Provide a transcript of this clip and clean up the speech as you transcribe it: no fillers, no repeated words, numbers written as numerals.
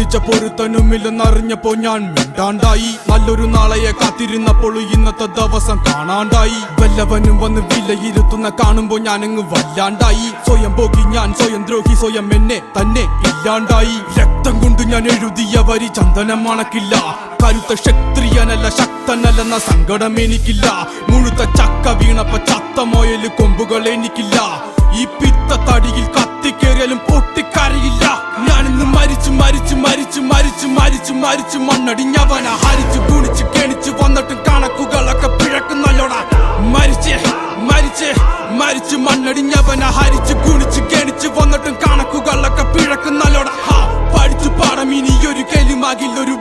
പിടിച്ച പൊരുത്തനുമില്ലെന്നറിഞ്ഞപ്പോ ഞാൻ മിണ്ടാണ്ടായി. നല്ലൊരു നാളെയെ കാത്തിരുന്നപ്പോൾ ഇന്നത്തെ ദിവസം കാണാണ്ടായി. വല്ലവനും വന്ന് വിലയിരുത്തുന്ന കാണുമ്പോ ഞാനങ്ങ് വല്ലാണ്ടായി. സ്വയം പോകി ഞാൻ, സ്വയം ദ്രോഹി, സ്വയം എന്നെ തന്നെ ഇല്ലാണ്ടായി. രക്തം കൊണ്ട് ഞാൻ എഴുതിയ വരി ചന്ദനം മണക്കില്ല. കരുത്ത ക്ഷത്രിയനല്ല ശക്തനല്ലെന്ന സങ്കടം എനിക്കില്ല. മുഴുത്ത ചക്ക വീണപ്പ ചത്ത മൊയല് കൊമ്പുകൾ എനിക്കില്ല. ഈ പിത്ത തടിയിൽ കത്തിക്കേറിയാലും പൊട്ടിക്കരയില്ല. ഞാനിന്ന് മരിച്ചു മരിച്ചു മരിച്ചു മരിച്ചു മരിച്ചു മരിച്ചു മണ്ണടിഞ്ഞവന. ഹരിച്ചു കുണിച്ചു കെണിച്ചു വന്നിട്ടും കണക്കുകളൊക്കെ പിഴക്കുന്നല്ലോടാ. മരിച്ചേ മരിച്ചേ മരിച്ചു മണ്ണടിഞ്ഞവന. ഹരിച്ചു കുണിച്ചു കെണിച്ചു വന്നിട്ടും കണക്കുകളൊക്കെ പിഴക്കുന്നല്ലോടാ. പഠിച്ചു പാടം ഇനിയൊരു കെലുമാകില്ലൊരു